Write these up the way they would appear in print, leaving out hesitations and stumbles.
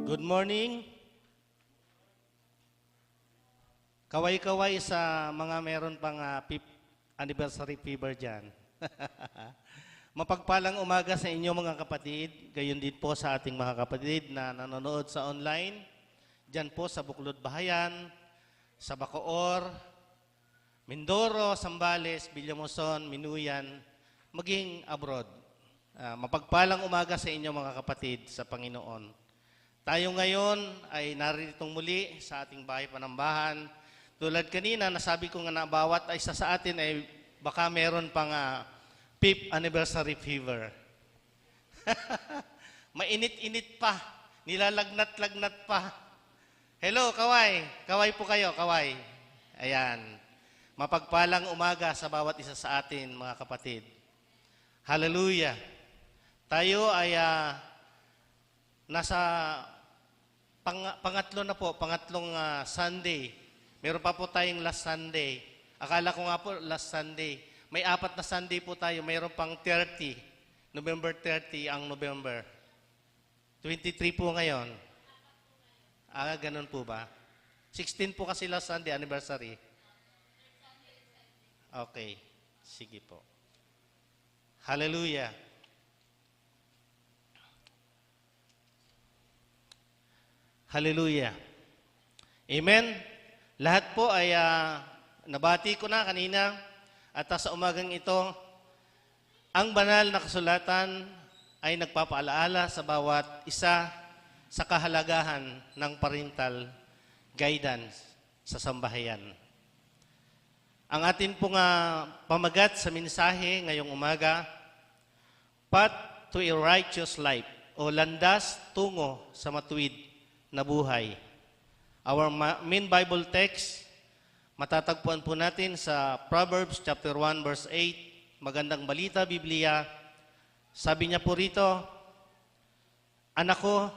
Good morning. Kaway-kaway sa mga meron pang 5th anniversary fever dyan. Mapagpalang umaga sa inyo mga kapatid, gayon din po sa ating mga kapatid na nanonood sa online, dyan po sa Buklod Bahayan, sa Bacoor, Mindoro, Zambales, Villamoson, Minuyan, maging abroad. Mapagpalang umaga sa inyo mga kapatid sa Panginoon. Tayo ngayon ay naritong muli sa ating bahay panambahan. Tulad kanina, nasabi ko nga na bawat isa sa atin ay baka meron pang 5th anniversary fever. Mainit-init pa, nilalagnat-lagnat pa. Hello, kaway. Kaway po kayo, kaway. Ayan. Mapagpalang umaga sa bawat isa sa atin, mga kapatid. Hallelujah. Tayo ay nasa pangatlong Sunday. Meron pa po tayong last Sunday. Akala ko nga po last Sunday. May 4 na Sunday po tayo. Mayroon pang 30. November 30 ang November. 23 po ngayon. Ganun po ba? 16 po kasi last Sunday anniversary. Okay. Sige po. Hallelujah. Hallelujah. Amen. Lahat po ay nabati ko na kanina at sa umagang ito, ang banal na kasulatan ay nagpapaalaala sa bawat isa sa kahalagahan ng parental guidance sa sambahayan. Ang atin pong pamagat sa mensahe ngayong umaga, Path to a Righteous Life o landas tungo sa matuwid na buhay. Our main Bible text, matatagpuan po natin sa Proverbs chapter 1 verse 8, Magandang Balita, Biblia. Sabi niya po rito, Anak ko,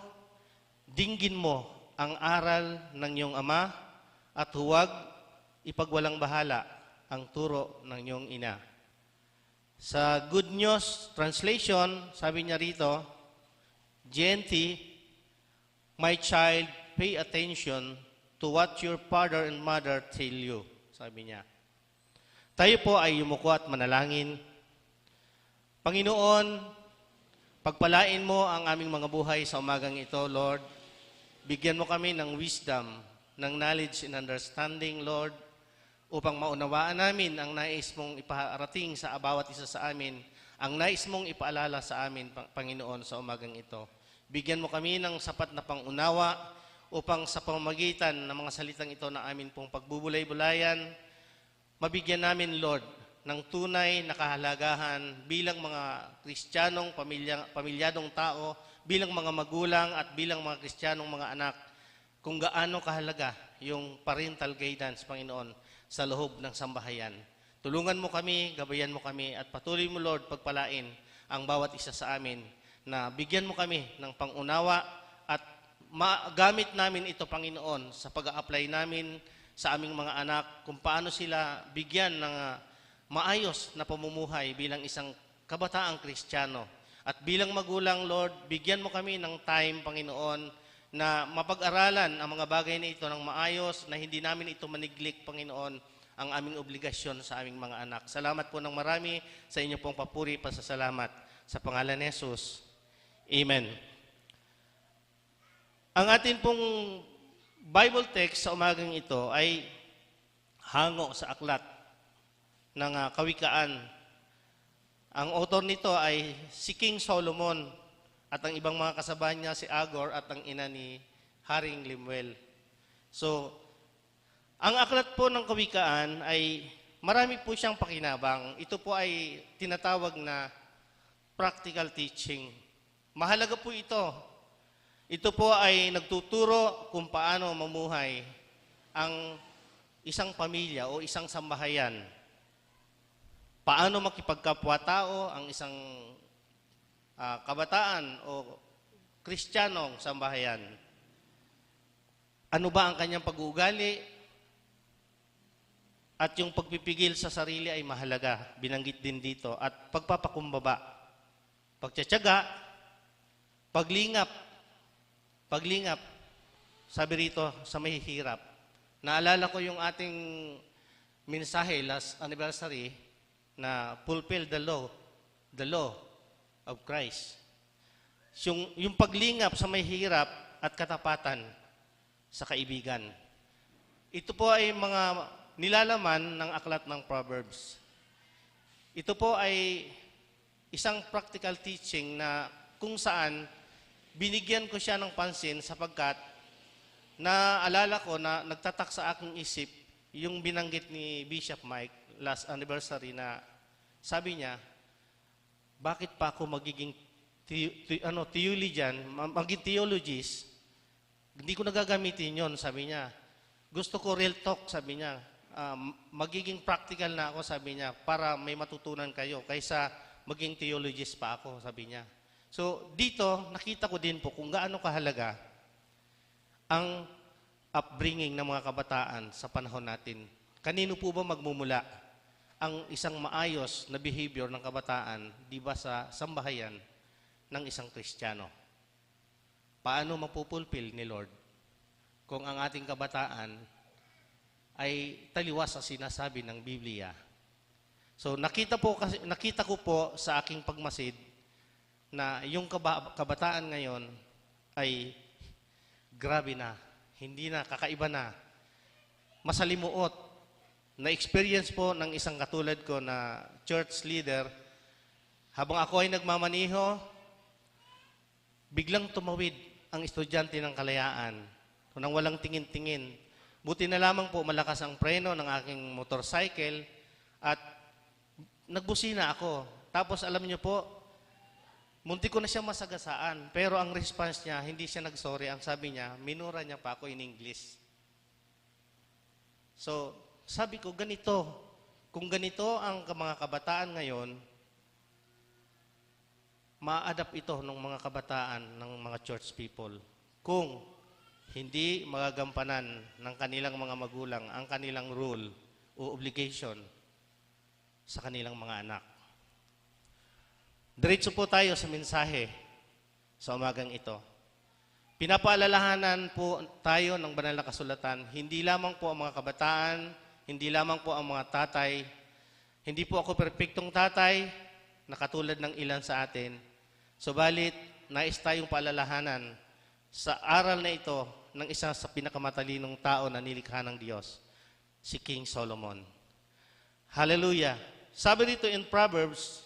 dinggin mo ang aral ng iyong ama at huwag ipagwalang bahala ang turo ng iyong ina. Sa Good News Translation, sabi niya rito, GNT, My child, pay attention to what your father and mother tell you. Sabi niya. Tayo po ay yumuko at manalangin. Panginoon, pagpalain mo ang aming mga buhay sa umagang ito, Lord. Bigyan mo kami ng wisdom, ng knowledge and understanding, Lord, upang maunawaan namin ang nais mong iparating sa bawat isa sa amin, ang nais mong ipaalala sa amin, Panginoon, sa umagang ito. Bigyan mo kami ng sapat na pangunawa upang sa pamamagitan ng mga salitang ito na amin pong pagbubulay-bulayan, mabigyan namin, Lord, ng tunay na kahalagahan bilang mga Kristiyanong, pamilyadong tao, bilang mga magulang at bilang mga Kristiyanong mga anak, kung gaano kahalaga yung parental guidance, Panginoon, sa loob ng sambahayan. Tulungan mo kami, gabayan mo kami, at patuloy mo, Lord, pagpalain ang bawat isa sa amin, na bigyan mo kami ng pangunawa at magamit namin ito, Panginoon, sa pag-a-apply namin sa aming mga anak, kung paano sila bigyan ng maayos na pamumuhay bilang isang kabataang Kristiyano. At bilang magulang, Lord, bigyan mo kami ng time, Panginoon, na mapag-aralan ang mga bagay na ito ng maayos, na hindi namin ito maniglik, Panginoon, ang aming obligasyon sa aming mga anak. Salamat po ng marami sa inyo pong papuri, pasasalamat. Sa pangalan ni Jesus. Amen. Ang atin pong Bible text sa umagang ito ay hango sa aklat ng Kawikaan. Ang author nito ay si King Solomon at ang ibang mga kasabay niya si Agor at ang ina ni Haring Lemuel. So, ang aklat po ng Kawikaan ay marami po siyang pakinabang. Ito po ay tinatawag na practical teaching. Mahalaga po ito. Ito po ay nagtuturo kung paano mamuhay ang isang pamilya o isang sambahayan. Paano makipagkapwa-tao ang isang kabataan o Kristiyanong sambahayan. Ano ba ang kanyang pag-uugali? At yung pagpipigil sa sarili ay mahalaga. Binanggit din dito. At pagpapakumbaba. Pagtsatsaga, paglingap, paglingap, sabi rito, sa mahihirap. Naalala ko yung ating mensahe last anniversary na fulfill the law of Christ. Yung paglingap sa mahihirap at katapatan sa kaibigan. Ito po ay mga nilalaman ng aklat ng Proverbs. Ito po ay isang practical teaching na kung saan binigyan ko siya ng pansin sapagkat naalala ko na nagtatak sa aking isip yung binanggit ni Bishop Mike last anniversary na sabi niya, bakit pa ako magiging theologian, maging theologist, hindi ko nagagamitin yon, sabi niya. Gusto ko real talk, sabi niya. Magiging practical na ako, sabi niya, para may matutunan kayo kaysa maging theologist pa ako, sabi niya. So, dito, nakita ko din po kung gaano kahalaga ang upbringing ng mga kabataan sa panahon natin. Kanino po ba magmumula ang isang maayos na behavior ng kabataan, di ba sa sambahayan ng isang Kristiyano? Paano mapupulpil ni Lord kung ang ating kabataan ay taliwas sa sinasabi ng Biblia? So nakita ko po sa aking pagmasid na yung kabataan ngayon ay grabe na, hindi na, kakaiba na, masalimuot. Na-experience po ng isang katulad ko na church leader, habang ako ay nagmamaniho, biglang tumawid ang estudyante ng kalayaan, nang walang tingin-tingin. Buti na lamang po malakas ang preno ng aking motorcycle at nagbusina ako. Tapos alam niyo po, munti ko na siya masagasaan, pero ang response niya, hindi siya nagsorry. Ang sabi niya, minura niya pa ako in English. So, sabi ko, ganito. Kung ganito ang mga kabataan ngayon, ma-adapt ito ng mga kabataan, ng mga church people. Kung hindi magagampanan ng kanilang mga magulang ang kanilang rule o obligation sa kanilang mga anak. Diretso po tayo sa mensahe sa umagang ito. Pinapaalalahanan po tayo ng banal na kasulatan, hindi lamang po ang mga kabataan, hindi lamang po ang mga tatay, hindi po ako perpektong tatay na katulad ng ilan sa atin. Subalit, nais tayong paalalahanan sa aral na ito ng isa sa pinakamatalinong tao na nilikha ng Diyos, si King Solomon. Hallelujah! Sabi dito in Proverbs,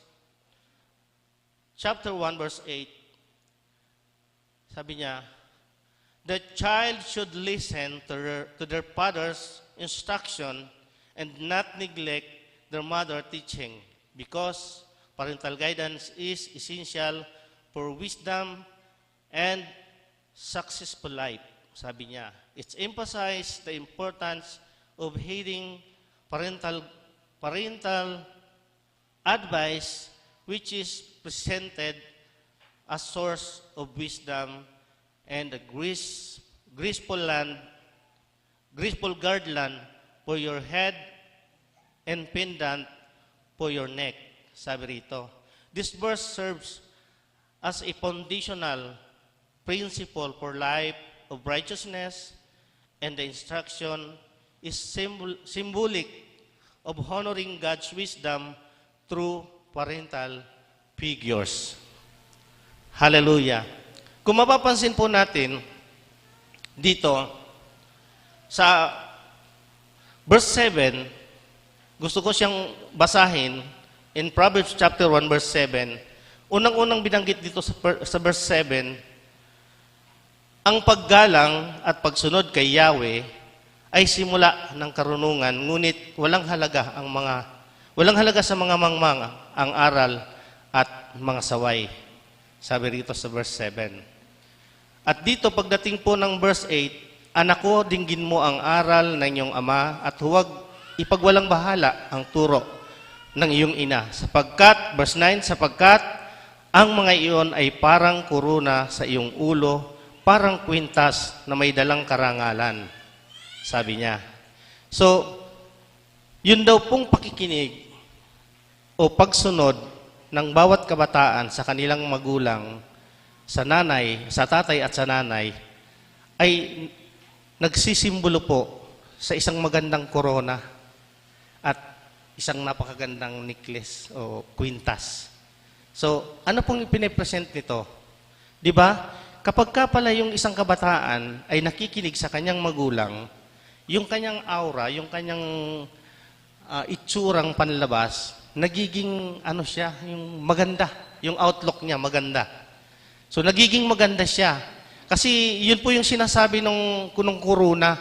chapter 1, verse 8, sabi niya, the child should listen to their father's instruction and not neglect their mother teaching, because parental guidance is essential for wisdom and successful life. Sabi niya, it's emphasized the importance of heeding parental advice, which is presented as source of wisdom and a graceful guardland for your head and pendant for your neck. Sabi rito, this verse serves as a foundational principle for life of righteousness, and the instruction is symbolic of honoring God's wisdom through parental figures. Hallelujah! Kung mapapansin po natin dito sa verse 7, gusto ko siyang basahin in Proverbs chapter 1 verse 7. Unang-unang binanggit dito sa verse 7, ang paggalang at pagsunod kay Yahweh ay simula ng karunungan, ngunit walang halaga sa mga mangmang ang aral at mga saway. Sabi rito sa verse 7. At dito pagdating po ng verse 8, anak ko, dinggin mo ang aral ng iyong ama at huwag ipagwalang bahala ang turo ng iyong ina. Sapagkat, verse 9, sapagkat ang mga iyon ay parang kuruna sa iyong ulo, parang kwintas na may dalang karangalan. Sabi niya. So, yun daw pong pakikinig o pagsunod ng bawat kabataan sa kanilang magulang, sa tatay at sa nanay, ay nagsisimbolo po sa isang magandang korona at isang napakagandang necklace o kwintas. So, ano pong ipinipresent nito? Di ba? Kapag ka pala yung isang kabataan ay nakikinig sa kanyang magulang, yung kanyang aura, yung kanyang itsurang panlabas, nagiging ano siya, yung maganda, yung outlook niya maganda. So nagiging maganda siya. Kasi yun po yung sinasabi nung kuruna,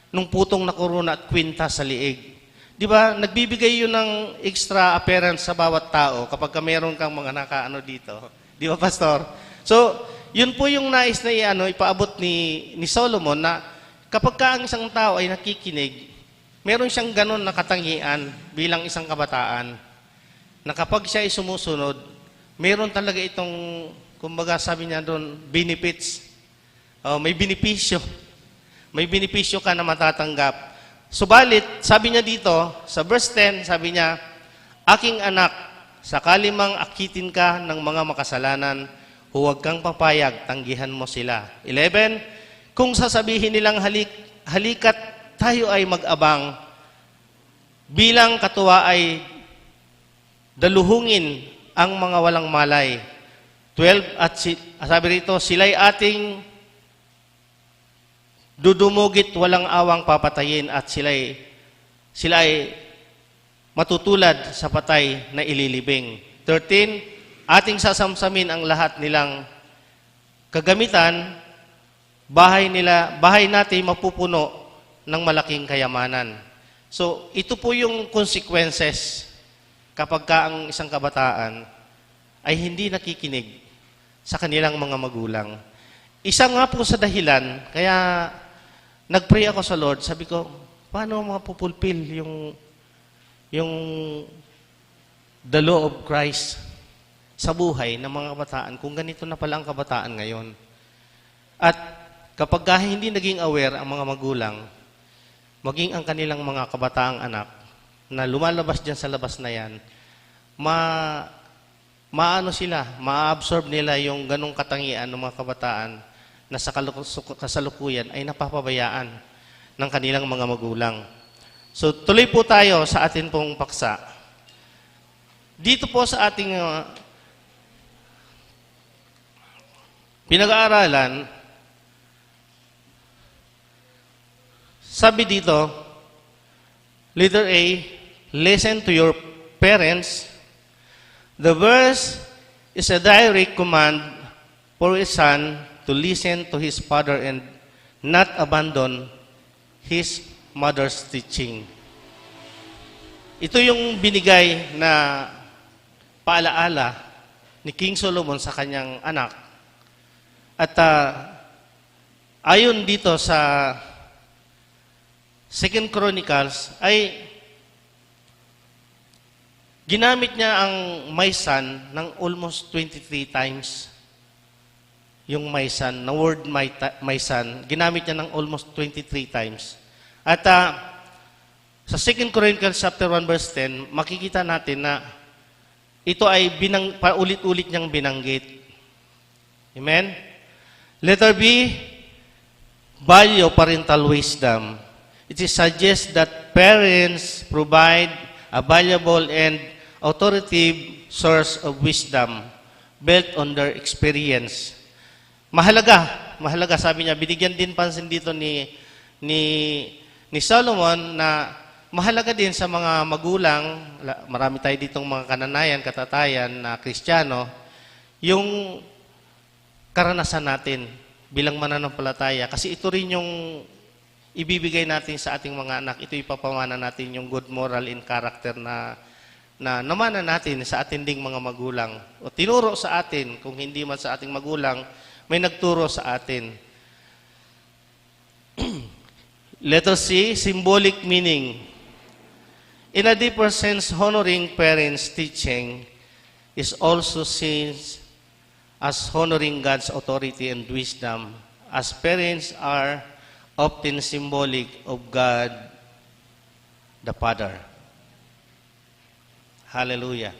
nung putong na kuruna at kwinta sa liig. Di ba, nagbibigay yun ng extra appearance sa bawat tao kapag ka meron kang mga nakaano dito. Di ba, Pastor? So, yun po yung nais na ipaabot ni Solomon na kapag ka ang isang tao ay nakikinig, meron siyang ganon na katangian bilang isang kabataan na kapag siya ay sumusunod, meron talaga itong, kumbaga sabi niya doon, benefits. May benepisyo. May benepisyo ka na matatanggap. Subalit, sabi niya dito, sa verse 10, sabi niya, aking anak, sakali mang akitin ka ng mga makasalanan, huwag kang papayag, tanggihan mo sila. 11, kung sasabihin nilang halikat tayo ay mag-abang, bilang katuwa ay daluhungin ang mga walang malay. 12, at sabi rito, sila'y ating dudumugit walang awang papatayin at sila ay matutulad sa patay na ililibing. 13, ating sasamsamin ang lahat nilang kagamitan, bahay natin mapupuno ng malaking kayamanan. So, ito po yung consequences kapag ka ang isang kabataan ay hindi nakikinig sa kanilang mga magulang. Isa nga po sa dahilan, kaya nag-pray ako sa Lord, sabi ko, paano mapupulfill yung the law of Christ sa buhay ng mga kabataan kung ganito na pala ang kabataan ngayon. At kapag hindi naging aware ang mga magulang, maging ang kanilang mga kabataang anak na lumalabas dyan sa labas na yan, maano sila, ma-absorb nila yung ganong katangian ng mga kabataan na sa kasalukuyan ay napapabayaan ng kanilang mga magulang. So, tuloy po tayo sa atin pong paksa. Dito po sa ating pinag-aaralan, sabi dito, letter A, listen to your parents. The verse is a direct command for a son to listen to his father and not abandon his mother's teaching. Ito yung binigay na paalaala ni King Solomon sa kanyang anak. At ayon dito sa 2 Chronicles ay ginamit niya ang my son ng almost 23 times. Yung my son, na word my son, ginamit niya ng almost 23 times. At sa 2 Chronicles chapter 1 verse 10, makikita natin na ito ay paulit-ulit niyang binanggit. Amen? Letter B, value of parental wisdom. It is suggest that parents provide a valuable and authoritative source of wisdom built on their experience. Mahalaga, sabi niya, binigyan din pansin dito ni Solomon na mahalaga din sa mga magulang, marami tayo ditong mga kananayan, katatayan na Kristiyano, yung karanasan natin bilang mananampalataya. Kasi ito rin yung ibibigay natin sa ating mga anak. Ito ipapamana natin yung good moral and character na namana natin sa ating ding mga magulang. O tinuro sa atin, kung hindi man sa ating magulang, may nagturo sa atin. Letter C, symbolic meaning. In a deeper sense, honoring parents' teaching is also seen as honoring God's authority and wisdom, as parents are often symbolic of God the Father. Hallelujah.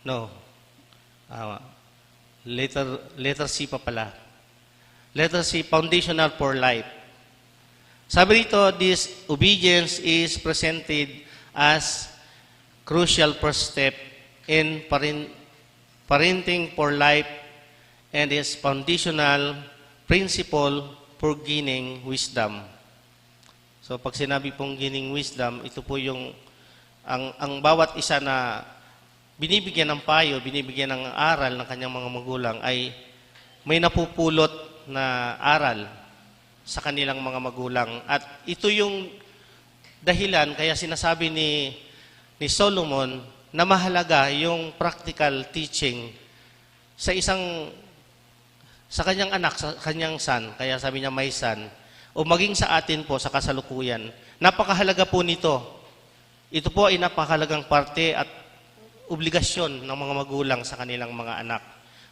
No. Ah, letter C pa pala. Letter C, foundational for life. Sabi rito, this obedience is presented as crucial first step in parenting for life and is foundational principle for gaining wisdom. So pag sinabi pong gaining wisdom, ito po yung ang bawat isa na binibigyan ng payo, binibigyan ng aral ng kanyang mga magulang ay may napupulot na aral sa kanilang mga magulang. At ito yung dahilan kaya sinasabi ni Solomon na mahalaga yung practical teaching sa kanyang anak, sa kanyang son. Kaya sabi niya, my son, o maging sa atin po sa kasalukuyan. Napakahalaga po nito. Ito po ay napakahalagang parte at obligasyon ng mga magulang sa kanilang mga anak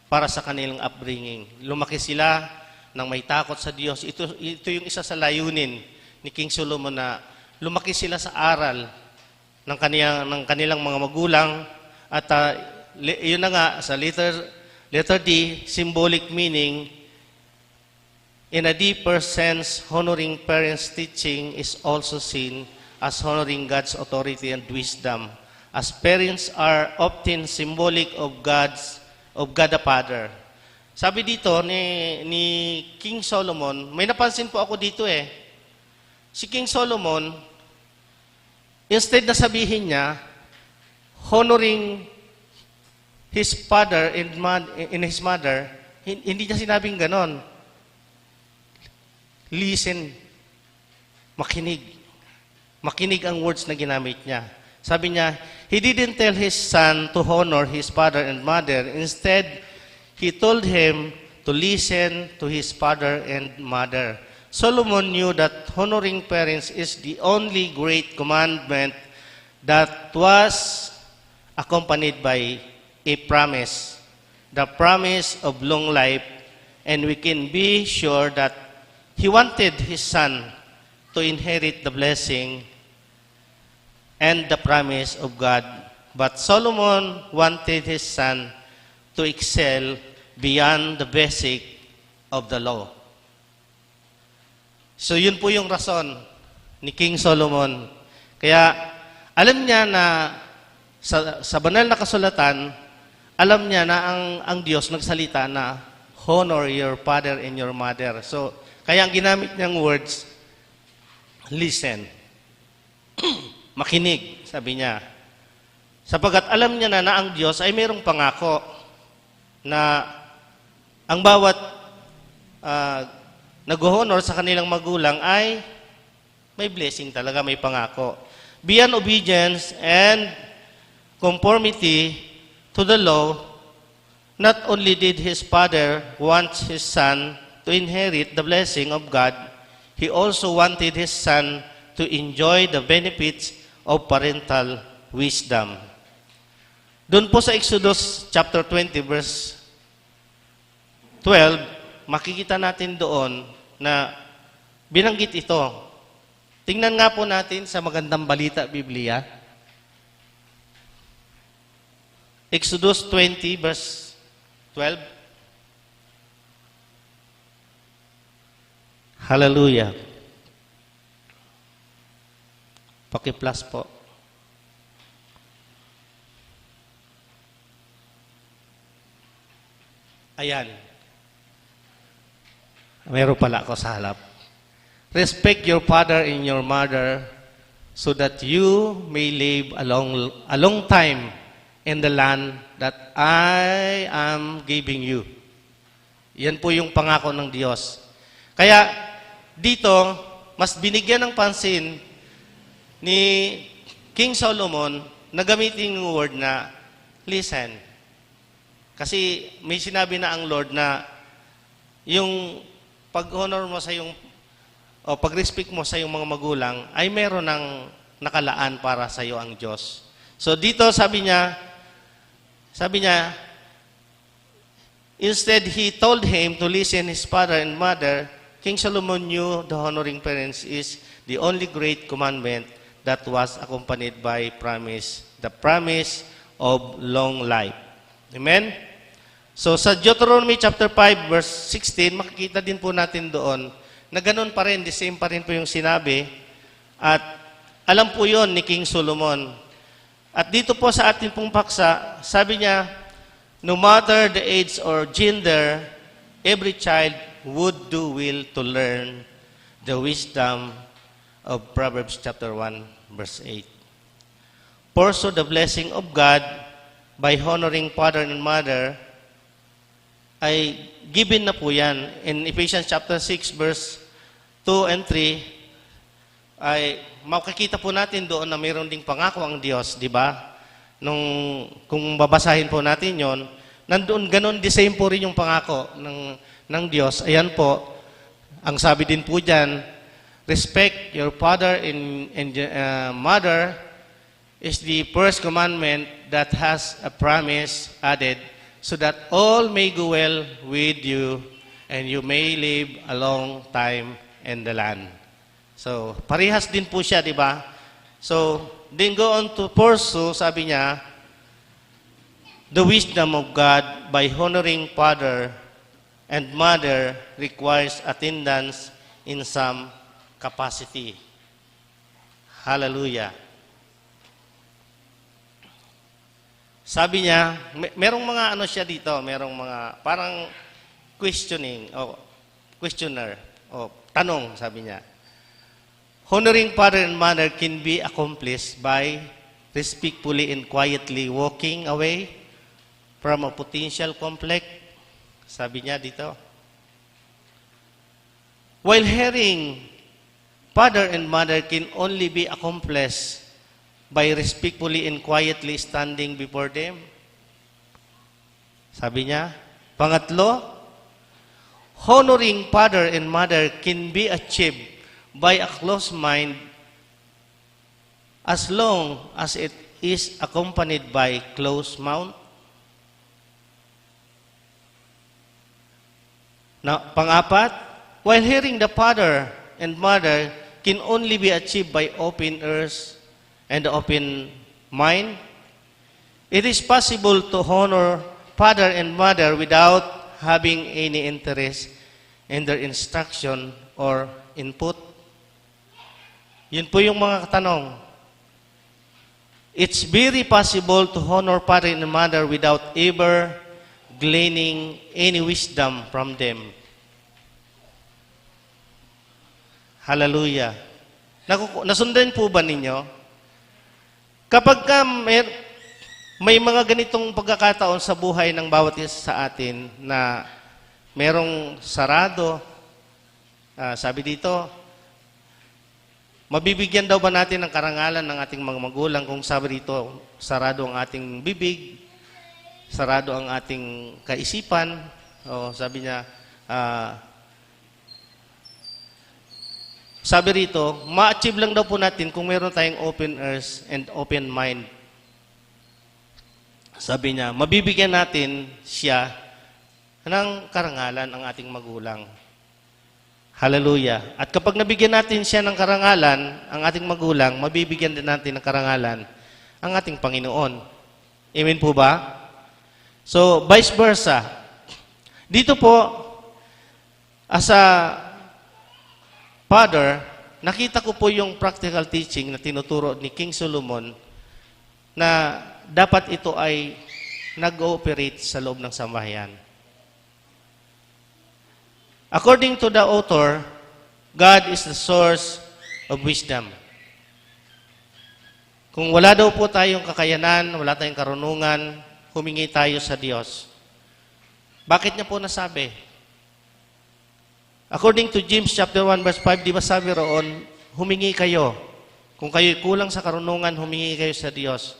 para sa kanilang upbringing. Lumaki sila ng may takot sa Diyos. Ito yung isa sa layunin ni King Solomon na lumaki sila sa aral ng kanilang mga magulang. At yun na nga, sa letter D, symbolic meaning, in a deeper sense, honoring parents' teaching is also seen as honoring God's authority and wisdom, as parents are often symbolic of God the Father. Sabi dito ni King Solomon, may napansin po ako dito Si King Solomon, instead na sabihin niya, honoring his father and his mother, hindi niya sinabing ganon. Listen, makinig. Makinig ang words na ginamit niya. Sabi niya, he didn't tell his son to honor his father and mother. Instead, he told him to listen to his father and mother. Solomon knew that honoring parents is the only great commandment that was accompanied by a promise, the promise of long life, and we can be sure that he wanted his son to inherit the blessing and the promise of God. But Solomon wanted his son to excel beyond the basic of the law. So yun po yung rason ni King Solomon. Kaya alam niya na sa banal na kasulatan, alam niya na ang Diyos nagsalita na honor your father and your mother. So kaya ang ginamit niyang words, listen. Makinig, sabi niya. Sapagkat alam niya na ang Diyos ay mayroong pangako na ang bawat nag-honor sa kanilang magulang ay may blessing talaga, may pangako. Beyond obedience and conformity to the law, not only did his father want his son to inherit the blessing of God, he also wanted his son to enjoy the benefits of parental wisdom. Doon po sa Exodus chapter 20 verse 12, makikita natin doon na binanggit ito. Tingnan nga po natin sa Magandang Balita Biblia. Exodus 20 verse 12. Hallelujah. Paki-plus po. Ayan. Meron pala ako sa halap. Respect your father and your mother so that you may live a long time in the land that I am giving you. Yan po yung pangako ng Diyos. Kaya dito, mas binigyan ng pansin ni King Solomon na gamitin yung word na listen. Kasi may sinabi na ang Lord na yung pag-honor mo sa yung o pag-respect mo sa iyong mga magulang ay meron ng nakalaan para sa iyo ang Diyos. So dito sabi niya, instead he told him to listen his father and mother. King Solomon knew the honoring parents is the only great commandment that was accompanied by promise, the promise of long life. Amen? So sa Deuteronomy chapter 5 verse 16, makikita din po natin doon na ganun pa rin, the same pa rin po yung sinabi. At alam po yon ni King Solomon. At dito po sa ating pong paksa, sabi niya, no matter the age or gender, every child would do well to learn the wisdom of Proverbs chapter 1 verse 8. Pursue the blessing of God by honoring father and mother ay given na po yan. In Ephesians chapter 6 verse 2 and 3 ay makikita po natin doon na mayroon ding pangako ang Diyos, di ba? Kung babasahin po natin yon, nandoon ganun, the same po rin yung pangako ng Diyos. Ayan po, ang sabi din po dyan, respect your father and mother is the first commandment that has a promise added so that all may go well with you and you may live a long time in the land. So, parehas din po siya, di ba? So, then go on to pursue, sabi niya, the wisdom of God by honoring father and mother requires attendance in some capacity. Hallelujah. Sabi niya, merong mga ano siya dito, merong mga parang questioning, o questioner, o tanong, sabi niya. Honoring father and mother can be accomplished by respectfully and quietly walking away from a potential conflict. Sabi niya dito. While hearing father and mother can only be accomplished by respectfully and quietly standing before them. Sabi niya, pangatlo, honoring father and mother can be achieved by a close mind as long as it is accompanied by close mouth. Now, pang-apat, while hearing the father and mother can only be achieved by open ears and open mind, it is possible to honor father and mother without having any interest in their instruction or input. Yun po yung mga katanong. It's very possible to honor father and mother without ever gleaning any wisdom from them. Hallelujah. Nasundan po ba ninyo? Kapag may mga ganitong pagkakataon sa buhay ng bawat isa sa atin na merong sarado, sabi dito, mabibigyan daw ba natin ng karangalan ng ating mga magulang kung sabi dito, sarado ang ating bibig, sarado ang ating kaisipan, o sabi niya, sabi rito, ma-achieve lang daw po natin kung meron tayong open ears and open mind. Sabi niya, mabibigyan natin siya ng karangalan ang ating magulang. Hallelujah. At kapag nabigyan natin siya ng karangalan, ang ating magulang, mabibigyan din natin ng karangalan ang ating Panginoon. Amen po ba? So, vice versa. Dito po, as a father, nakita ko po yung practical teaching na tinuturo ni King Solomon na dapat ito ay nag-ooperate sa loob ng sambahayan. According to the author, God is the source of wisdom. Kung wala daw po tayong kakayanan, wala tayong karunungan, humingi tayo sa Diyos. Bakit niya po nasabi? According to James chapter 1 verse 5, di ba sabi roon, humingi kayo. Kung kayo'y kulang sa karunungan, humingi kayo sa Diyos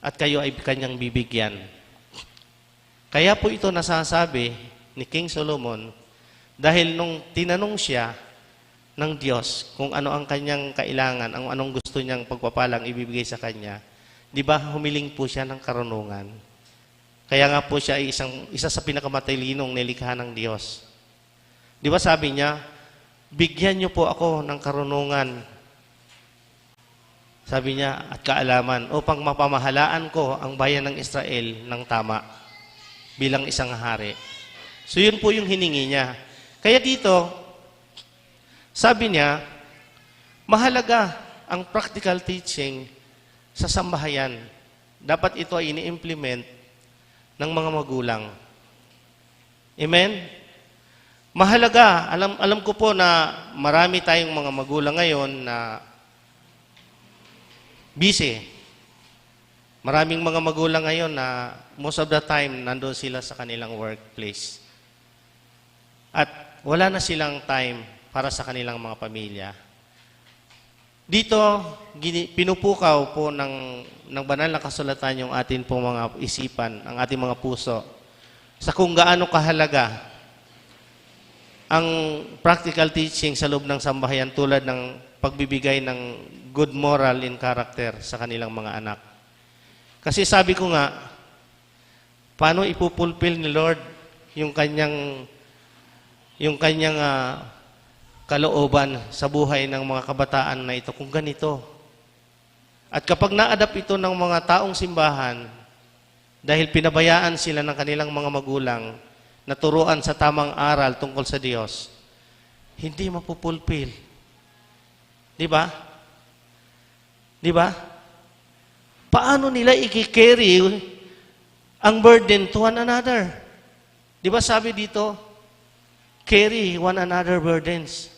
at kayo ay kanyang bibigyan. Kaya po ito nasasabi ni King Solomon dahil nung tinanong siya ng Diyos kung ano ang kanyang kailangan, ang anong gusto niyang pagpapalang ibibigay sa kanya, di ba humiling po siya ng karunungan. Kaya nga po siya ay isa sa pinakamatalinong nilikha ng Diyos. Di ba sabi niya, bigyan niyo po ako ng karunungan Sabi niya, at kaalaman, upang mapamahalaan ko ang bayan ng Israel ng tama bilang isang hari. So yun po yung hiningi niya. Kaya dito, sabi niya, mahalaga ang practical teaching sa sambahayan. Dapat ito ay ini-implement ng mga magulang. Amen? Mahalaga. Alam ko po na marami tayong mga magulang ngayon na busy. Maraming mga magulang ngayon na most of the time nandun sila sa kanilang workplace. At wala na silang time para sa kanilang mga pamilya. Dito, pinupukaw po ng banal na kasulatan yung atin pong mga isipan, ang ating mga puso, sa kung gaano kahalaga ang practical teaching sa loob ng sambahayan tulad ng pagbibigay ng good moral and character sa kanilang mga anak. Kasi sabi ko nga, paano ipupulfill ni Lord yung kanyang kalooban sa buhay ng mga kabataan na ito kung ganito. At kapag na-adapt ito ng mga taong simbahan, dahil pinabayaan sila ng kanilang mga magulang na turuan sa tamang aral tungkol sa Diyos, hindi mapupulfill. Di ba? Di ba? Paano nila i-carry ang burden to one another? Di ba sabi dito, carry one another burdens.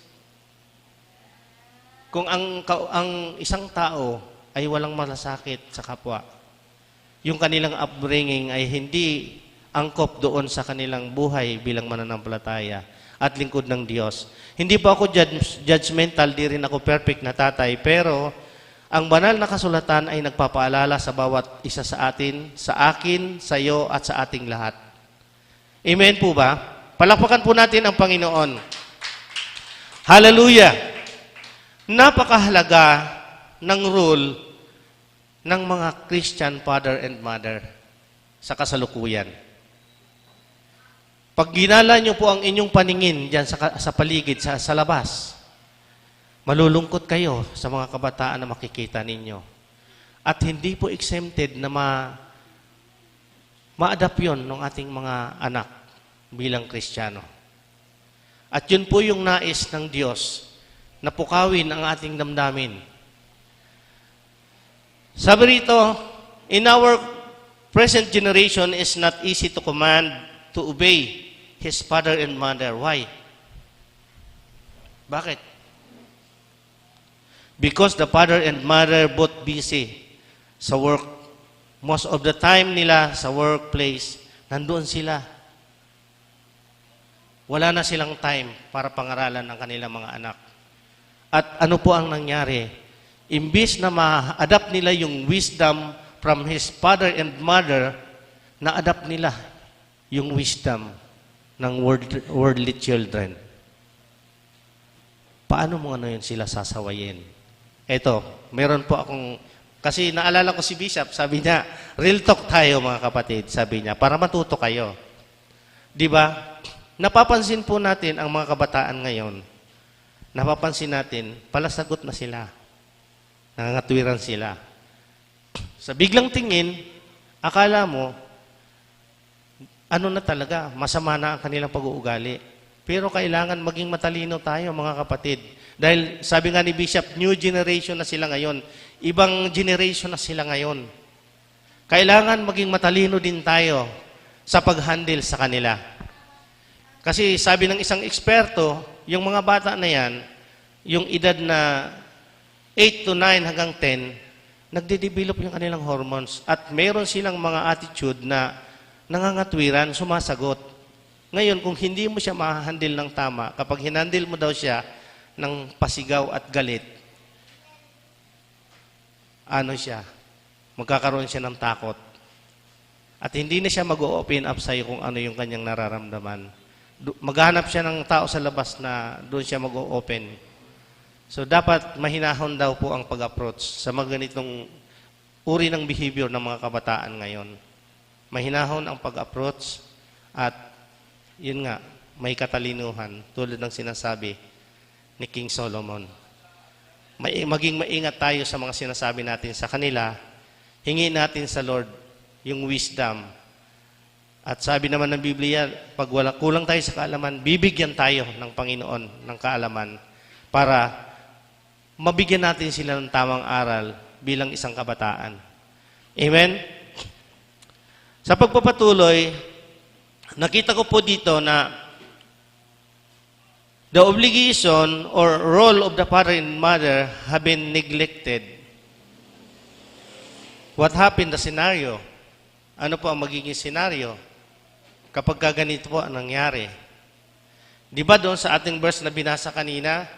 Kung ang isang tao ay walang malasakit sa kapwa, yung kanilang upbringing ay hindi angkop doon sa kanilang buhay bilang mananampalataya at lingkod ng Diyos. Hindi po ako judgmental, di rin ako perfect na tatay, pero ang banal na kasulatan ay nagpapaalala sa bawat isa sa atin, sa akin, sa iyo, at sa ating lahat. Amen po ba? Palakpakan po natin ang Panginoon. Hallelujah! Napakahalaga ng role ng mga Christian father and mother sa kasalukuyan. Pag ginala niyo po ang inyong paningin diyan sa paligid, sa labas, malulungkot kayo sa mga kabataan na makikita ninyo. At hindi po exempted na ma-adapt yun ng ating mga anak bilang Kristiyano. At yun po yung nais ng Diyos na pukawin ang ating damdamin. Sabi rito, in our present generation is not easy to command to obey his father and mother. Why? Bakit? Because the father and mother both busy sa work. Most of the time nila sa workplace, nandoon sila. Wala na silang time para pangaralan ng kanilang mga anak. At ano po ang nangyari? Imbis na ma-adapt nila yung wisdom from his father and mother, na-adapt nila yung wisdom ng worldly children. Paano mo yun sila sasawayin? Eto, meron po akong, kasi naalala ko si Bishop, sabi niya, real talk tayo mga kapatid, sabi niya, para matuto kayo. Di ba? Napapansin po natin ang mga kabataan ngayon, napapansin natin, palasagot na sila. Nangangatwiran sila. Sa biglang tingin, akala mo, ano na talaga, masama na ang kanilang pag-uugali. Pero kailangan maging matalino tayo, mga kapatid. Dahil sabi nga ni Bishop, new generation na sila ngayon. Ibang generation na sila ngayon. Kailangan maging matalino din tayo sa pag-handle sa kanila. Kasi sabi ng isang eksperto, yung mga bata na yan, yung edad na 8 to 9 hanggang 10, nagde-develop yung kanilang hormones at mayroon silang mga attitude na nangangatwiran, sumasagot. Ngayon, kung hindi mo siya ma-handle ng tama, kapag hinandle mo daw siya ng pasigaw at galit, ano siya? Magkakaroon siya ng takot. At hindi na siya mag-open up sa'yo kung ano yung kanyang nararamdaman. Maghanap siya ng tao sa labas na doon siya mag-open. So, dapat mahinahon daw po ang pag-approach sa mga ganitong uri ng behavior ng mga kabataan ngayon. Mahinahon ang pag-approach at yun nga, may katalinuhan tulad ng sinasabi ni King Solomon. maging maingat tayo sa mga sinasabi natin sa kanila. Hingin natin sa Lord yung wisdom. At sabi naman ng Biblia, pag kulang tayo sa kaalaman, bibigyan tayo ng Panginoon ng kaalaman para mabigyan natin sila ng tamang aral bilang isang kabataan. Amen? Sa pagpapatuloy, nakita ko po dito na the obligation or role of the father and mother have been neglected. What happened the scenario? Ano po ang magiging scenario kapag ganito po ang nangyari? Di ba doon sa ating verse na binasa kanina,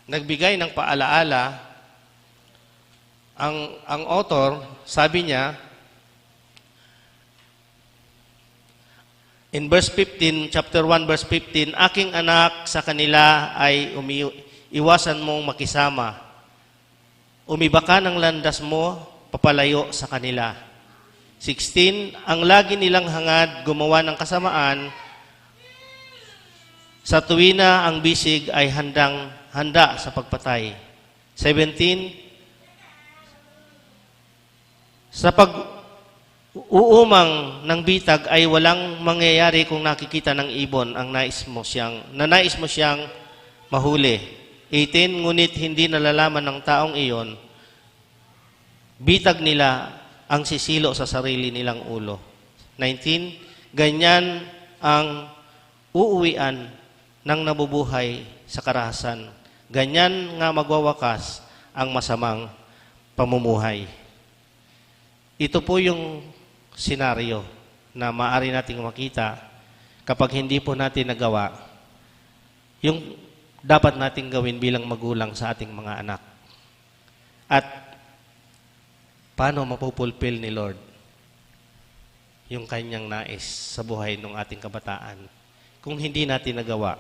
nagbigay ng paalaala ang author, sabi niya, in verse 15, chapter 1, verse 15, aking anak, sa kanila ay iwasan mong makisama. Umiba ka ng landas mo, papalayo sa kanila. 16, ang lagi nilang hangad gumawa ng kasamaan, sa tuwina ang bisig ay handa sa pagpatay. 17, sa pag-uumang ng bitag ay walang mangyayari kung nakikita ng ibon ang nais mo siyang mahuli. 18, ngunit hindi nalalaman ng taong iyon, bitag nila ang sisilo sa sarili nilang ulo. 19, ganyan ang uuwian ng nabubuhay sa karahasan. Ganyan nga magwawakas ang masamang pamumuhay. Ito po yung senaryo na maaari nating makita kapag hindi po natin nagawa yung dapat nating gawin bilang magulang sa ating mga anak. At paano mapupulfill ni Lord yung kanyang nais sa buhay ng ating kabataan kung hindi natin nagawa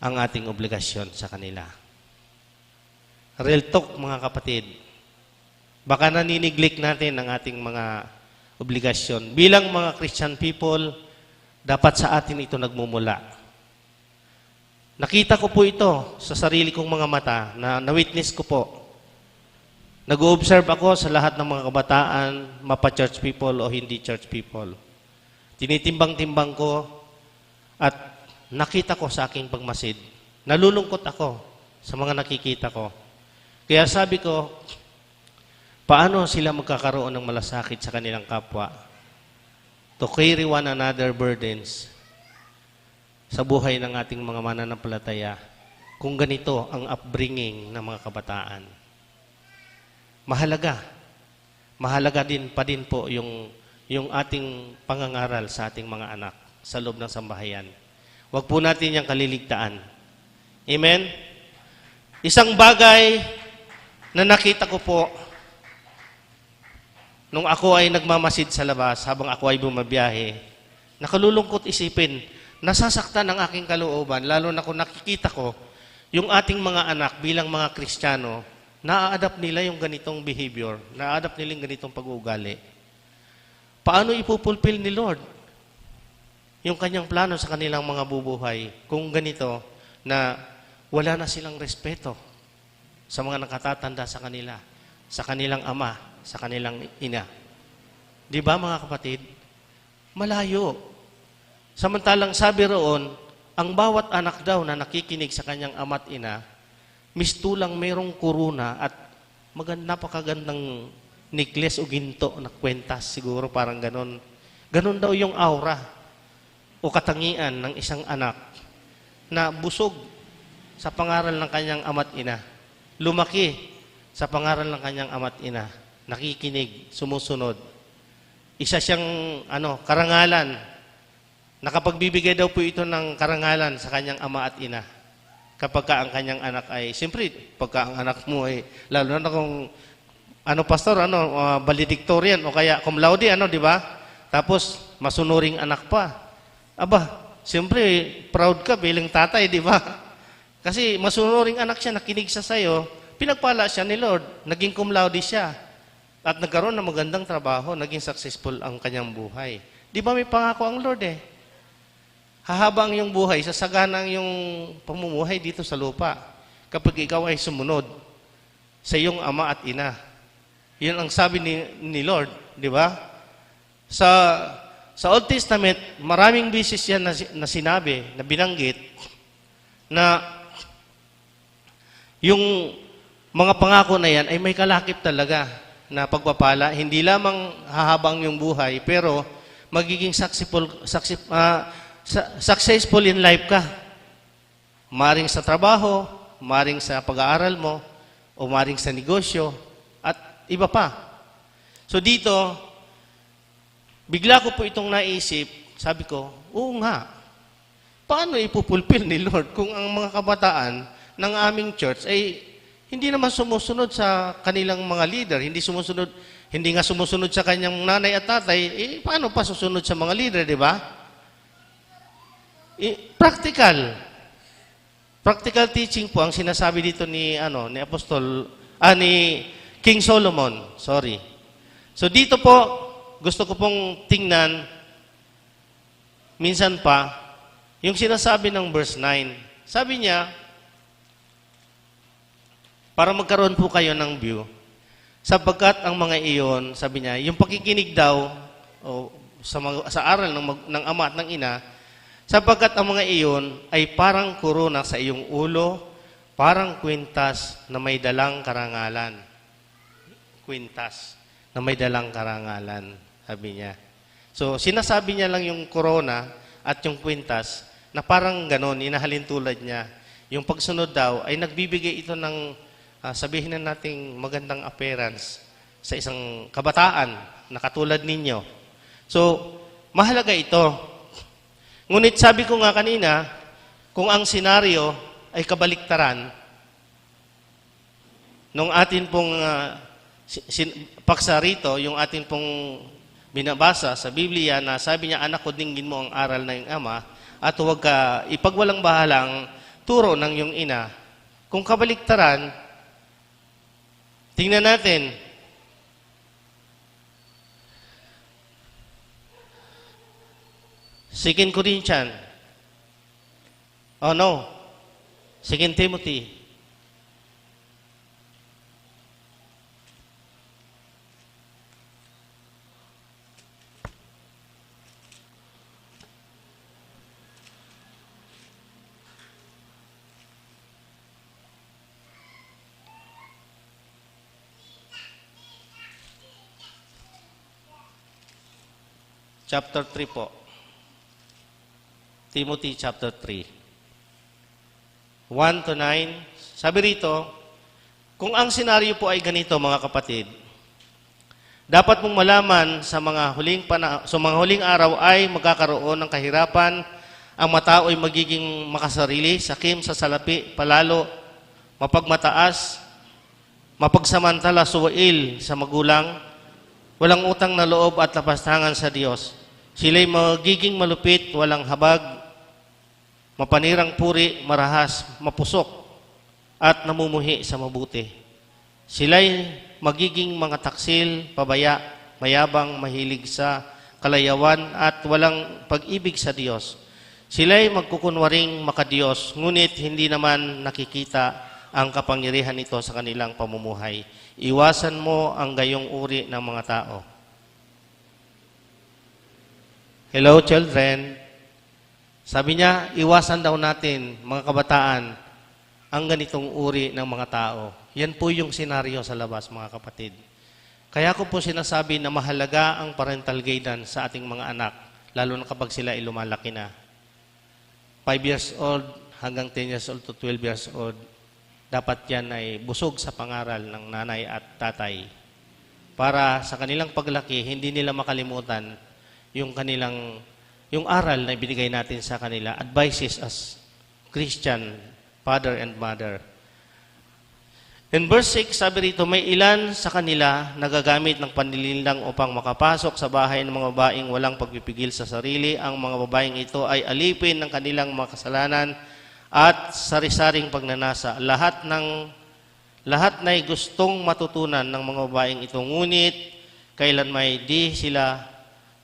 ang ating obligasyon sa kanila. Real talk, mga kapatid. Baka naniniglik natin ang ating mga obligasyon. Bilang mga Christian people, dapat sa atin ito nagmumula. Nakita ko po ito sa sarili kong mga mata, na-witness ko po. Nag-observe ako sa lahat ng mga kabataan, mapa-church people o hindi church people. Tinitimbang-timbang ko at nakita ko sa aking pagmasid. Nalulungkot ako sa mga nakikita ko. Kaya sabi ko, paano sila magkakaroon ng malasakit sa kanilang kapwa? To carry one another burdens sa buhay ng ating mga mananampalataya kung ganito ang upbringing ng mga kabataan. Mahalaga. Mahalaga din po yung ating pangangaral sa ating mga anak sa loob ng sambahayan. Huwag po natin yung kaliligtaan. Amen? Isang bagay na nakita ko po nung ako ay nagmamasid sa labas, habang ako ay bumabiyahe, nakalulungkot isipin, nasasaktan ang aking kalooban, lalo na kung nakikita ko, yung ating mga anak bilang mga Kristiyano, na-adapt nila yung ganitong behavior, na-adapt nila yung ganitong pag-uugali. Paano ipupulfill ni Lord yung kanyang plano sa kanilang mga bubuhay kung ganito na wala na silang respeto sa mga nakatatanda sa kanila, sa kanilang ama, sa kanilang ina. Di ba, mga kapatid? Malayo. Samantalang sabi roon, ang bawat anak daw na nakikinig sa kanyang ama't ina, mistulang mayroong kuruna at napakagandang necklace o ginto na kwentas, siguro parang ganon. Ganon daw yung aura o katangian ng isang anak na busog sa pangaral ng kanyang ama't ina. Lumaki sa pangaral ng kanyang ama't ina. Nakikinig, sumusunod. Isa siyang karangalan. Nakapagbibigay daw po ito ng karangalan sa kanyang ama at ina. Kapag ang kanyang anak ay, siyempre, pagka ang anak mo ay, lalo na kung, pastor, valedictorian, o kaya cum laude, di ba? Tapos, masunuring anak pa. Aba, siyempre, proud ka bilang tatay, di ba? Kasi masunuring anak siya, nakinig sa sayo, pinagpala siya ni Lord, naging cum laude siya. At nagkaroon ng magandang trabaho, naging successful ang kanyang buhay. Di ba may pangako ang Lord eh? Hahaba ang iyong buhay, sasagana ang iyong pamumuhay dito sa lupa. kapag ikaw ay sumunod sa iyong ama at ina. Yun ang sabi ni Lord, di ba? Sa Old Testament, maraming beses yan na sinabi, na binanggit, na yung mga pangako na yan ay may kalakip talaga na pagpapala. Hindi lamang hahabang yung buhay, pero magiging successful in life ka. Maring sa trabaho, maring sa pag-aaral mo, o maring sa negosyo, at iba pa. So dito, bigla ko po itong naisip, sabi ko, oo nga, paano ipupulfill ni Lord kung ang mga kabataan ng aming church ay hindi naman sumusunod sa kanilang mga leader, hindi nga sumusunod sa kanyang nanay at tatay, paano pa susunod sa mga leader, di ba? Practical teaching po ang sinasabi dito ni King Solomon. Sorry. So dito po, gusto ko pong tingnan minsan pa yung sinasabi ng verse 9. Sabi niya, para magkaroon po kayo ng view, sapagkat ang mga iyon, sabi niya, yung pakikinig daw sa aral ng ama at ng ina, sapagkat ang mga iyon ay parang korona sa iyong ulo, parang kwintas na may dalang karangalan. Kwintas na may dalang karangalan, sabi niya. So, sinasabi niya lang yung korona at yung kwintas na parang ganon, inahalin tulad niya. Yung pagsunod daw ay nagbibigay ito ng sabihin na nating magandang appearance sa isang kabataan na katulad ninyo. So, mahalaga ito. Ngunit sabi ko nga kanina, kung ang senaryo ay kabaliktaran, nung atin pong paksa rito, yung atin pong binabasa sa Biblia na sabi niya, anak ko, dinggin mo ang aral ng iyong ama at huwag ka ipagwalang bahalang turo ng iyong ina. Kung kabaliktaran, tingnan natin. Second Corinthians. Oh no. Second Timothy. Chapter 3 po. Timothy chapter 3. 1 to 9. Sabi rito, kung ang senaryo po ay ganito, mga kapatid, dapat mong malaman sa mga huling araw ay magkakaroon ng kahirapan, ang matao ay magiging makasarili, sakim sa salapi, palalo, mapagmataas, mapagsamantala, suwail sa magulang, walang utang na loob at lapastangan sa Diyos. Sila'y magiging malupit, walang habag, mapanirang puri, marahas, mapusok, at namumuhi sa mabuti. Sila'y magiging mga taksil, pabaya, mayabang, mahilig sa kalayawan, at walang pag-ibig sa Diyos. Sila'y magkukunwaring makadiyos, ngunit hindi naman nakikita ang kapangyarihan nito sa kanilang pamumuhay. Iwasan mo ang gayong uri ng mga tao. Hello, children. Sabi niya, iwasan daw natin, mga kabataan, ang ganitong uri ng mga tao. Yan po yung senaryo sa labas, mga kapatid. Kaya ko po sinasabi na mahalaga ang parental guidance sa ating mga anak, lalo na kapag sila ay lumalaki na. 5 years old hanggang 10 years old to 12 years old, dapat yan ay busog sa pangaral ng nanay at tatay. Para sa kanilang paglaki, hindi nila makalimutan yung aral na ibinigay natin sa kanila, advices as Christian father and mother. In verse 6, sabi rito, may ilan sa kanila nagagamit ng panlilinlang upang makapasok sa bahay ng mga babaeng walang pagpipigil sa sarili. Ang mga babaeng ito ay alipin ng kanilang mga kasalanan at sari-saring pagnanasa. Lahat na'y gustong matutunan ng mga babaeng ito, ngunit kailan may di sila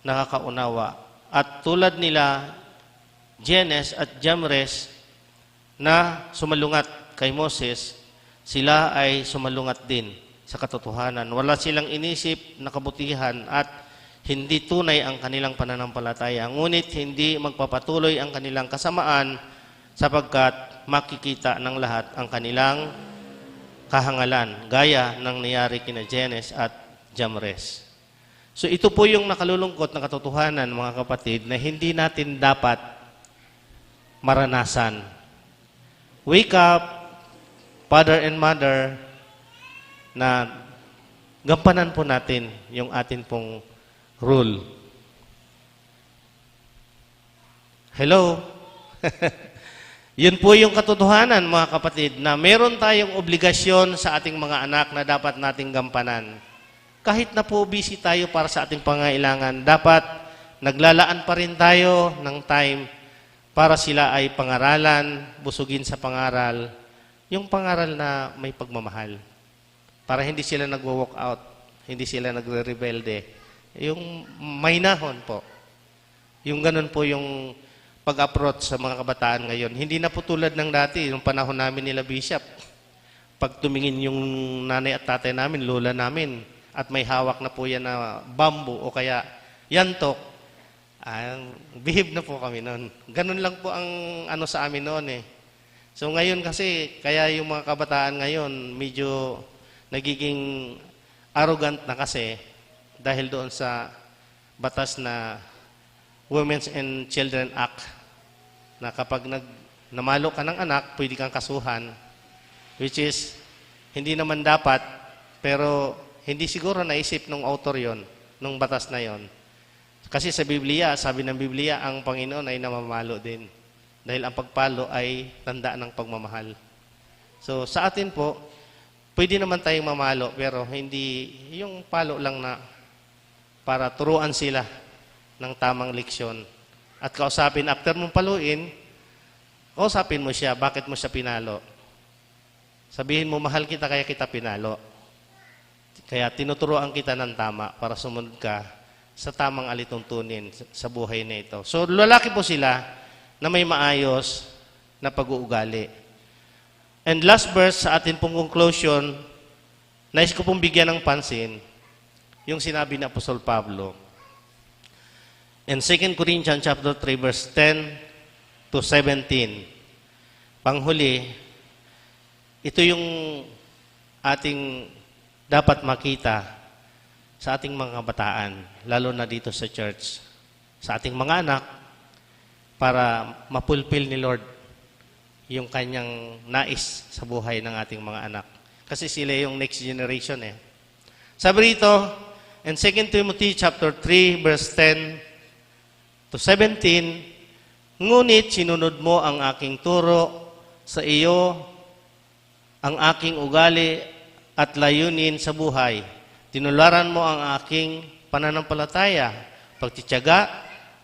nakakaunawa. At tulad nila, Jenes at Jamres, na sumalungat kay Moses, sila ay sumalungat din sa katotohanan. Wala silang inisip na kabutihan at hindi tunay ang kanilang pananampalataya. Ngunit hindi magpapatuloy ang kanilang kasamaan sapagkat makikita ng lahat ang kanilang kahangalan, gaya ng nangyari kina Jenes at Jamres. So ito po yung nakalulungkot na katotohanan, mga kapatid, na hindi natin dapat maranasan. Wake up, father and mother, na gampanan po natin yung atin pong rule. Hello? Yun po yung katotohanan, mga kapatid, na meron tayong obligasyon sa ating mga anak na dapat nating gampanan. Kahit na po busy tayo para sa ating pangailangan, dapat naglalaan pa rin tayo ng time para sila ay pangaralan, busugin sa pangaral, yung pangaral na may pagmamahal. Para hindi sila nagwo-walk out, hindi sila nagre-rebelde. Yung mahinahon po. Yung ganun po yung pag-approach sa mga kabataan ngayon. Hindi na po tulad ng dati, yung panahon namin nila Bishop. Pag tumingin yung nanay at tatay namin, lola namin, at may hawak na po yan na bamboo o kaya yantok, behave na po kami noon. Ganun lang po ang ano sa amin noon eh. So ngayon kasi, kaya yung mga kabataan ngayon, medyo nagiging arrogant na kasi dahil doon sa batas na Women's and Children Act na kapag namalo ka ng anak, pwede kang kasuhan, which is hindi naman dapat, pero hindi siguro naisip ng author yon, ng batas na yon. Kasi sa Biblia, sabi ng Biblia, ang Panginoon ay namamalo din. Dahil ang pagpalo ay tanda ng pagmamahal. So sa atin po, pwede naman tayong mamalo, pero hindi yung palo lang na para turuan sila ng tamang leksyon. At kausapin, after mong paluin, kausapin mo siya, bakit mo siya pinalo? Sabihin mo, mahal kita kaya kita pinalo. Kaya tinuturoan kita ng tama para sumunod ka sa tamang alituntunin sa buhay na ito. So lalaki po sila na may maayos na pag-uugali. And last verse sa atin pong conclusion, nais ko pong bigyan ng pansin, yung sinabi ni Apostol Pablo. In 2 Corinthians chapter 3, verse 10 to 17, panghuli, ito yung ating dapat makita sa ating mga kabataan, lalo na dito sa church, sa ating mga anak, para mapulpil ni Lord yung kanyang nais sa buhay ng ating mga anak. Kasi sila yung next generation eh. Sabi rito, in 2 Timothy chapter 3, verse 10 to 17, ngunit sinunod mo ang aking turo sa iyo, ang aking ugali at layunin sa buhay. Tinularan mo ang aking pananampalataya, pagtitiyaga,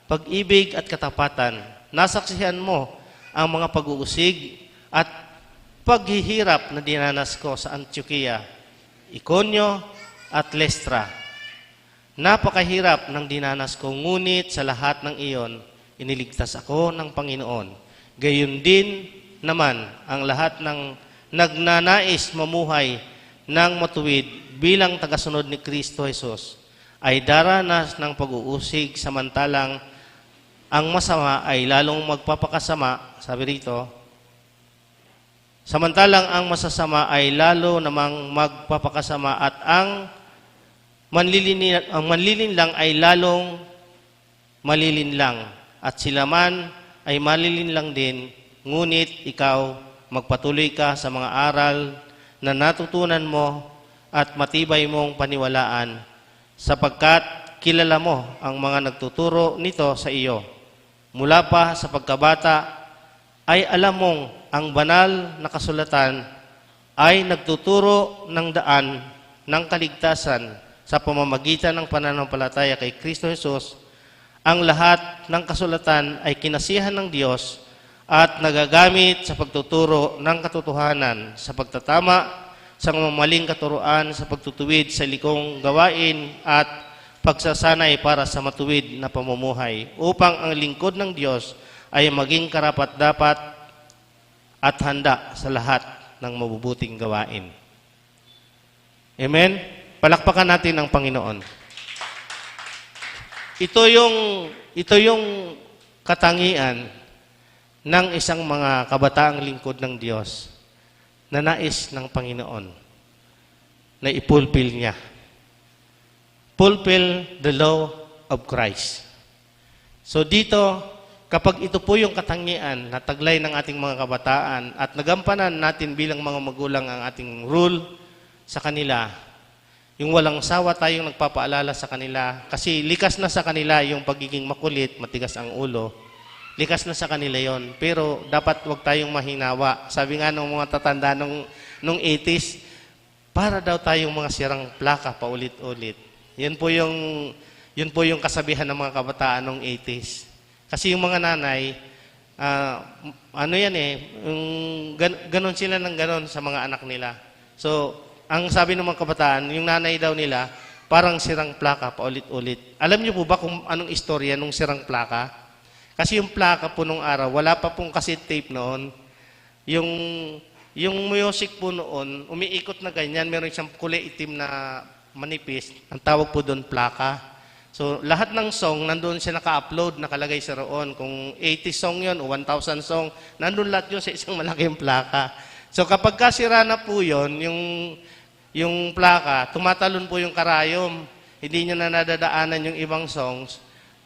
pag-ibig at katapatan. Nasaksihan mo ang mga pag-uusig at paghihirap na dinanas ko sa Antioquia, Iconio at Lystra. Napakahirap ng dinanas ko, ngunit sa lahat ng iyon, iniligtas ako ng Panginoon. Gayon din naman ang lahat ng nagnanais mamuhay ng matuwid bilang tagasunod ni Kristo Jesus ay daranas ng pag-uusig, samantalang ang masama ay lalong magpapakasama, sabi rito, samantalang ang masasama ay lalo namang magpapakasama at ang manlilinlang ay lalong malilinlang at sila man ay malilinlang din, ngunit ikaw magpatuloy ka sa mga aral na natutunan mo at matibay mong paniwalaan sapagkat kilala mo ang mga nagtuturo nito sa iyo. Mula pa sa pagkabata ay alam mong ang banal na kasulatan ay nagtuturo ng daan ng kaligtasan sa pamamagitan ng pananampalataya kay Kristo Jesus. Ang lahat ng kasulatan ay kinasihan ng Diyos at nagagamit sa pagtuturo ng katotohanan, sa pagtatama, sa mamaling katuruan, sa pagtutuwid sa likong gawain at pagsasanay para sa matuwid na pamumuhay, upang ang lingkod ng Diyos ay maging karapat-dapat at handa sa lahat ng mabubuting gawain. Amen? Palakpakan natin ang Panginoon. Ito yung katangian ng isang mga kabataang lingkod ng Diyos na nais ng Panginoon na ipulpil niya. Fulfill the law of Christ. So dito, kapag ito po yung katangian na taglay ng ating mga kabataan at nagampanan natin bilang mga magulang ang ating rule sa kanila, yung walang sawa tayong nagpapaalala sa kanila, kasi likas na sa kanila yung pagiging makulit, matigas ang ulo, likas na sa kanila yon. Pero dapat wag tayong mahinawa. Sabi nga ng mga tatanda nung 80s, para daw tayong mga sirang plaka paulit-ulit. Yun po yung kasabihan ng mga kabataan nung 80s. Kasi yung mga nanay, ganon sila ng ganon sa mga anak nila. So, ang sabi ng mga kabataan, yung nanay daw nila, parang sirang plaka paulit-ulit. Alam niyo po ba kung anong istorya nung sirang plaka? Kasi yung plaka po nung araw, wala pa pong cassette tape noon. Yung music po noon, umiikot na ganyan, meron siyang kulay itim na manipis, ang tawag po doon plaka. So, lahat ng song, nandun siya naka-upload, nakalagay sa roon. Kung 80 song yon o 1,000 song, nandun lahat yun sa isang malaking plaka. So, kapag kasira na po yun, yung plaka, tumatalon po yung karayom. Hindi niya na nadadaanan yung ibang songs.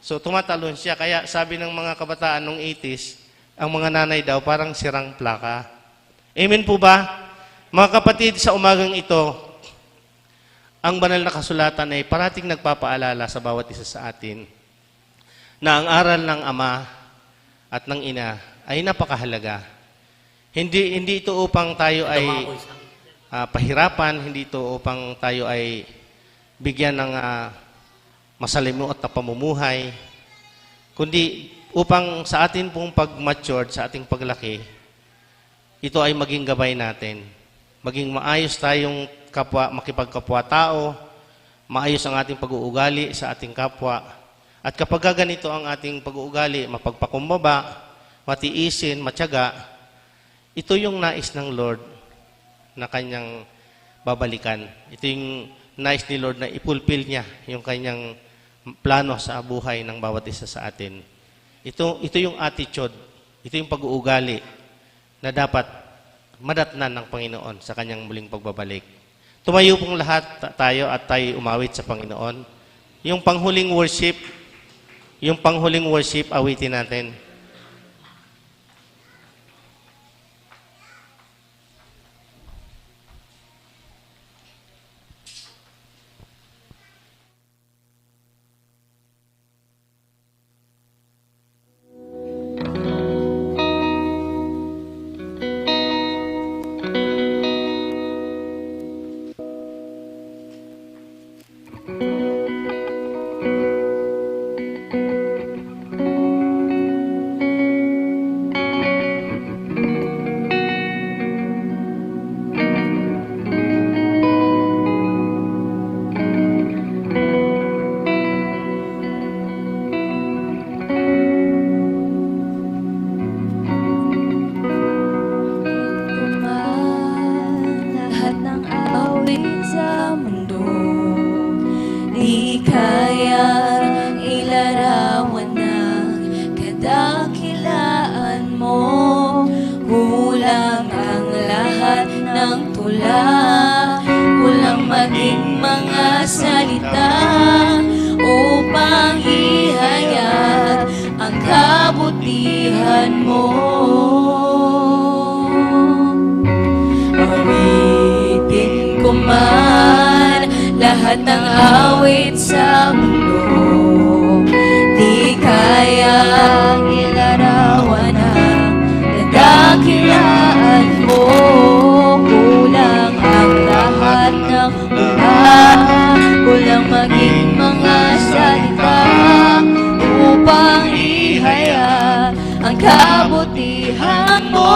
So, tumatalon siya. Kaya sabi ng mga kabataan nung 80s, ang mga nanay daw parang sirang plaka. Amen po ba? Mga kapatid, sa umagang ito, ang banal na kasulatan ay parating nagpapaalala sa bawat isa sa atin na ang aral ng Ama at ng Ina ay napakahalaga. Hindi ito upang tayo ay pahirapan, hindi ito upang tayo ay bigyan ng masalimuot na pamumuhay, kundi upang sa atin pong pag-matured, sa ating paglaki, ito ay maging gabay natin. Maging maayos tayong makipagkapwa-tao, maayos ang ating pag-uugali sa ating kapwa. At kapag ganito ang ating pag-uugali, mapagpakumbaba, matiisin, matyaga, ito yung nais ng Lord na kanyang babalikan. Ito yung nais ni Lord na ipulpil niya yung kanyang plano sa buhay ng bawat isa sa atin. Ito yung attitude, ito yung pag-uugali na dapat madatnan ng Panginoon sa kanyang muling pagbabalik. Tumayo pong lahat tayo at tayo umawit sa Panginoon. Yung panghuling worship, awitin natin. Lahat ng awit sa mundo, di kayang ilarawan ang kadakilaan mo. Kulang ang lahat ng ulan, kulang maging mga salita upang ihayag ang kabutihan mo.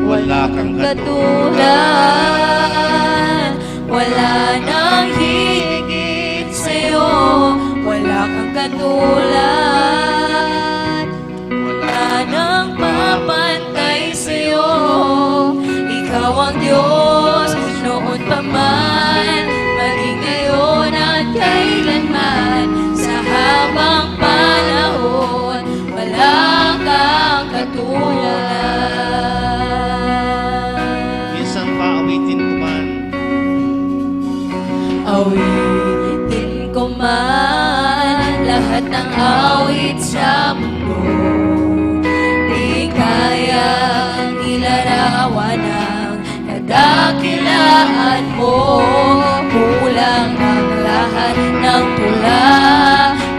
Wala kang katulad, wala nang higit sa'yo, wala kang katulad, wala nang mapantay sa'yo. lahat ng awit sa mundo. Di kayang ilarawan ang kadakilaan mo. Kulang ang lahat ng tula,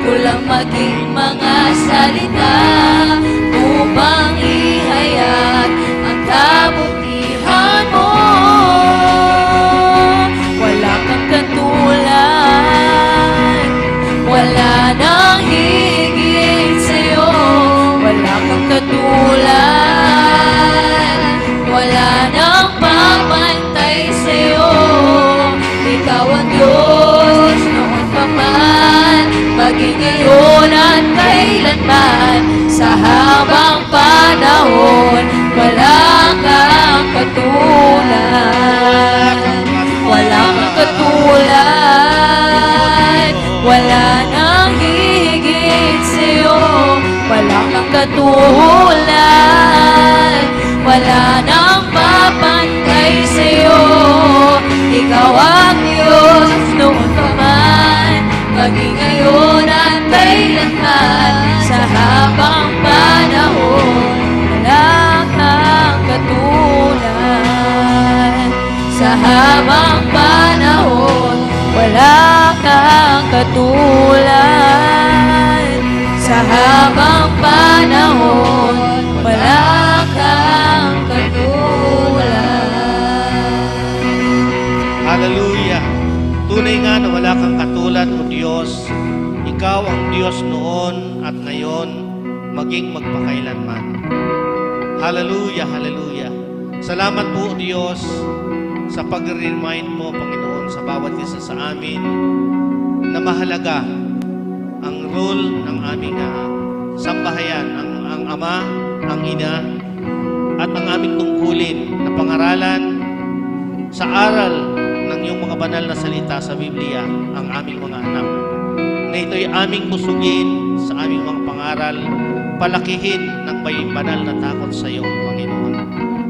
kulang maging mga salita upang ihayag ang kabutihan mo. Wala kang katulad, wala nang higit sa'yo. Wala kang katulad, wala nang papantay sa'yo. Ikaw ang Diyos noon pa man, maging ngayon at kailanman. Sa habang panahon, wala kang katulad. Wala kang katulad, wala nang higit sa'yo. Wala kang katulad, wala nang papantay sa'yo. Ikaw ang Diyos noon pa man, maging ngayon at kailanman. Sa habang panahon, wala kang katulad. Sa habang panahon, wala kang katulad. Sa habang panahon, wala kang katulad. Hallelujah! Tunay nga na wala kang katulad, O Diyos. Ikaw ang Diyos noon at ngayon, maging magpakailanman. Hallelujah! Hallelujah! Salamat po, O Diyos, sa pag-remind mo, Panginoon, sa bawat isa sa amin na mahalaga ang role ng aming sambahayan, ang Ama, ang Ina, at ang aming tungkulin na pangaralan sa aral ng iyong mga banal na salita sa Biblia, ang aming mga anak. Na ito'y aming busugin sa aming mga pangaral, palakihin ng may banal na takot sa iyo, Panginoon.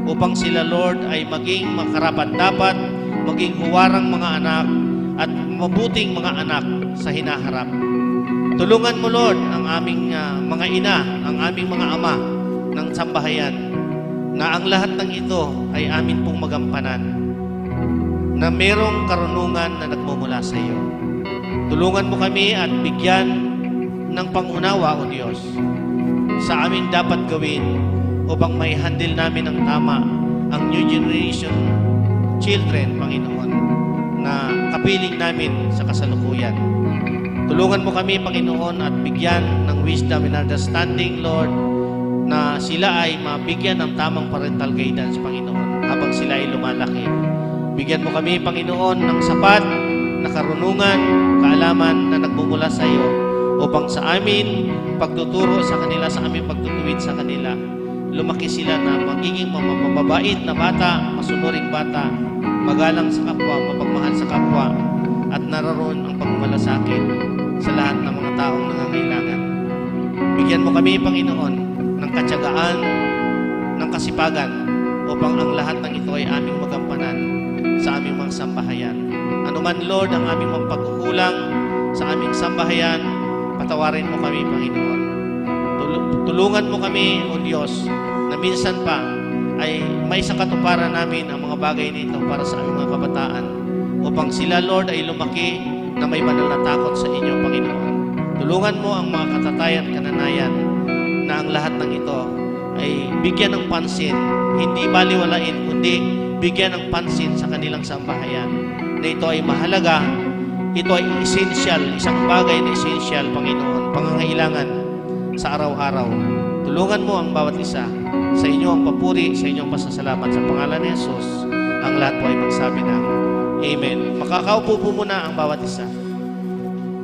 Upang sila, Lord, ay maging makarapat-dapat, maging huwarang mga anak, at mabuting mga anak sa hinaharap. Tulungan mo, Lord, ang aming mga ina, ang aming mga ama ng sambahayan, na ang lahat ng ito ay amin pong magampanan, na merong karunungan na nagmumula sa iyo. Tulungan mo kami at bigyan ng pangunawa, O Diyos, sa aming dapat gawin upang may handle namin ng tama ang new generation children, Panginoon, na kapiling namin sa kasalukuyan. Tulungan mo kami, Panginoon, at bigyan ng wisdom and understanding, Lord, na sila ay mabigyan ng tamang parental guidance, Panginoon, habang sila ay lumalaki. Bigyan mo kami, Panginoon, ng sapat na karunungan, kaalaman na nagmumula sa iyo upang sa amin pagtuturo sa kanila, sa aming pagtutuwid sa kanila, lumaki sila na magiging mababait na bata, masunuring bata, magalang sa kapwa, mapagmahal sa kapwa, at naroon ang pagmamalasakit sa lahat ng mga taong nangangailangan. Bigyan mo kami, Panginoon, ng katyagaan, ng kasipagan, upang ang lahat ng ito ay aming magampanan sa aming mga sambahayan. Ano man, Lord, ang aming mga pagkukulang sa aming sambahayan, patawarin mo kami, Panginoon. Tulungan mo kami, O Diyos, na minsan pa ay may sa katuparan namin ang mga bagay nito para sa aming mga kabataan, upang sila, Lord, ay lumaki na may banal na takot sa inyo, Panginoon. Tulungan mo ang mga katatayan, kananayan, na ang lahat ng ito ay bigyan ng pansin, hindi baliwalain, kundi bigyan ng pansin sa kanilang sambahayan, na ito ay mahalaga, ito ay essential, isang bagay na essential, Panginoon, pangangailangan sa araw-araw. Tulungan mo ang bawat isa. Sa inyo ang papuri, sa inyo ang pasasalamat. Sa pangalan ni Jesus, ang lahat po ay magsabi ng Amen. Makakaupo po muna ang bawat isa.